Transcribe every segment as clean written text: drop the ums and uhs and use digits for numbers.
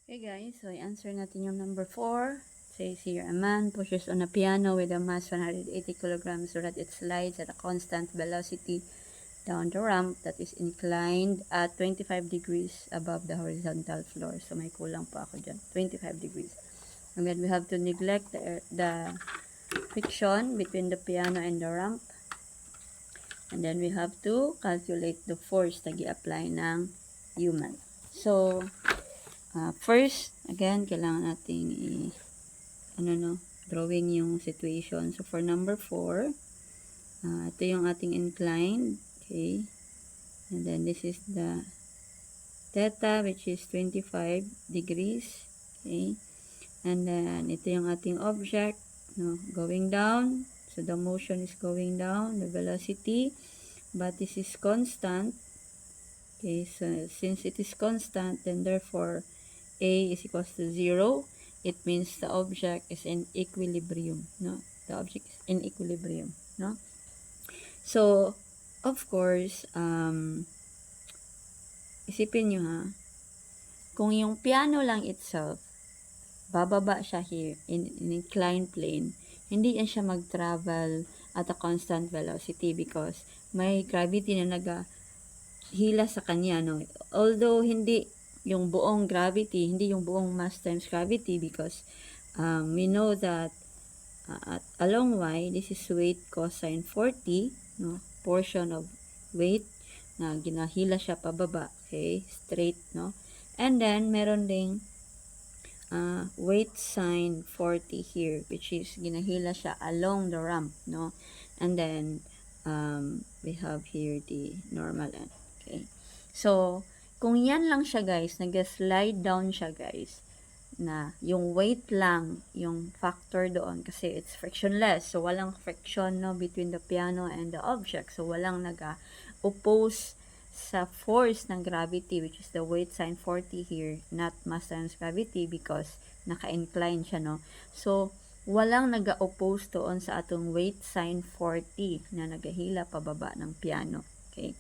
Okay guys, so i-answer natin yung number 4. Says here, a man pushes on a piano with a mass 180 kilograms so that it slides at a constant velocity down the ramp that is inclined at 25 degrees above the horizontal floor. So may kulang pa ako dyan, 25 degrees. And then we have to neglect the friction between the piano and the ramp. And then we have to calculate the force na gi-apply ng human. So, first, again, kailangan nating drawing yung situation. So, for number 4, ito yung ating inclined, okay? And then, this is the theta, which is 25 degrees, okay? And then, ito yung ating object, going down. So, the motion is going down, the velocity, but this is constant. Okay, so since it is constant, then therefore, A is equals to 0. It means the object is in equilibrium, no? The object is in equilibrium, no? So, of course, isipin nyo ha, kung yung piano lang itself, bababa siya here in inclined plane, hindi yan siya mag-travel at a constant velocity because may gravity na hila sa kanya, no? Although hindi yung buong gravity, hindi yung buong mass times gravity because we know that at along y, this is weight cosine 40, no? Portion of weight na ginahila siya pababa, okay? Straight, no? And then, meron ding weight sine 40 here, which is ginahila siya along the ramp, no? And then, we have here the normal end. Okay. So, kung yan lang siya guys, nag-slide down siya guys, na yung weight lang, yung factor doon, kasi it's frictionless. So, walang friction no, between the piano and the object. So, walang oppose sa force ng gravity, which is the weight sine 40 here, not mass times gravity because naka-incline siya, no? So, walang nag-oppose doon sa atong weight sine 40 na nagahila pababa ng piano. Okay?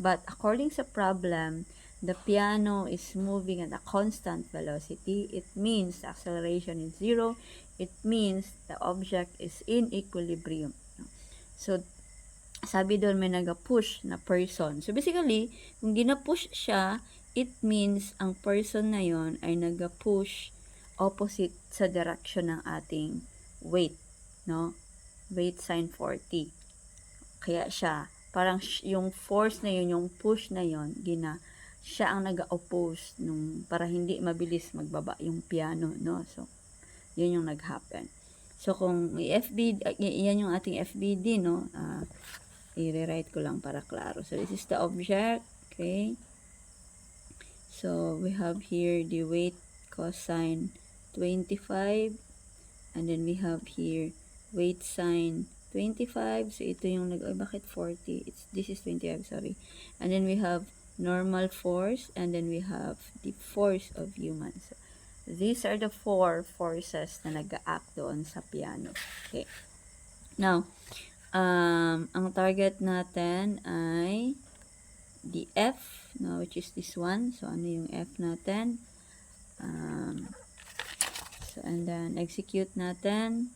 But according sa problem, the piano is moving at a constant velocity. It means the acceleration is 0. It means the object is in equilibrium. So, sabi doon may nag-push na person. So, basically, kung gina-push siya, it means ang person na yon ay nag-push opposite sa direction ng ating weight. No? Weight sine 40. Kaya siya, parang yung force na yun, yung push na yun, siya ang nag-oppose nung para hindi mabilis magbaba yung piano, no? So, yun yung nag-happen. So, kung FB, yan yung ating FBD, no? I-rewrite ko lang para klaro. So, this is the object, okay? So, we have here the weight cosine 25, and then we have here weight sine 25. So, ito yung bakit 40? This is 25, sorry. And then we have normal force, and then we have the force of humans. So, these are the 4 forces na nag-act doon sa piano. Okay. Now, ang target natin ay the F, no, which is this one. So, ano yung F natin? So, and then, execute natin.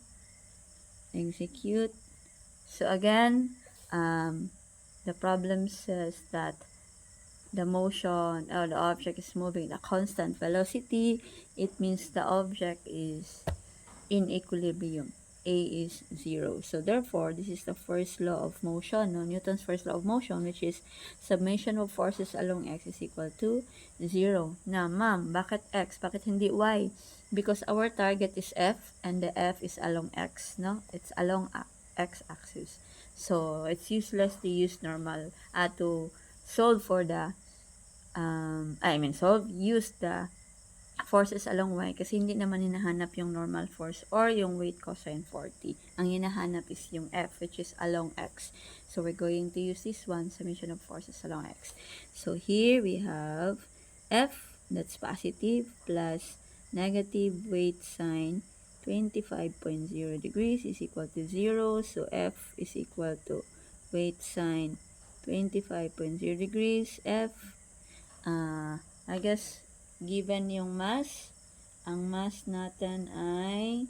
Execute. So again, the problem says that the motion or the object is moving at a constant velocity. It means the object is in equilibrium. A is 0. So therefore, this is the first law of motion, no? Newton's first law of motion, which is summation of forces along x is equal to 0. Now, ma'am, bakit x? Bakit hindi y? Because our target is f, and the f is along x, no? It's along x-axis. So, it's useless to use normal, to solve for the, use the forces along y kasi hindi naman hinahanap yung normal force or yung weight cosine 40. Ang hinahanap is yung f, which is along x. So, we're going to use this one, summation of forces along x. So, here we have f, that's positive, plus negative weight sine 25.0 degrees is equal to 0. So, f is equal to weight sine 25.0 degrees. F, I guess, given yung mass, Ang mass natin ay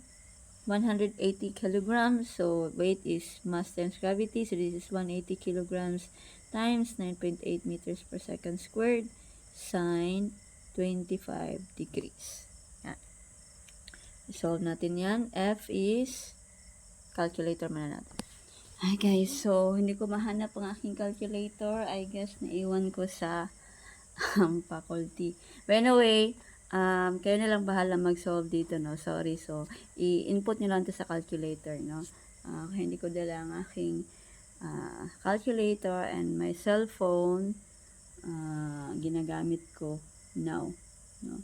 180 kilograms. So, weight is mass times gravity. So, this is 180 kilograms times 9.8 meters per second squared sine 25 degrees. Yan. Solve natin yan. F is, calculator muna natin. Hi guys, so hindi ko mahanap ang aking calculator. I guess naiwan ko sa faculty. But anyway, kayo na lang bahala mag-solve dito, no? Sorry. So, i-input nyo lang to sa calculator, no? Kaya hindi ko dala ang aking calculator and my cellphone ginagamit ko now, no?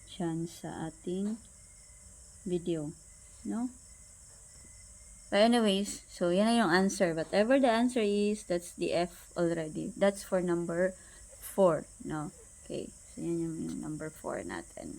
Diyan sa ating video, no? But anyways, so yan na yung answer. Whatever the answer is, that's the F already. That's for number 4, no? Okay, so yan yung number 4 natin.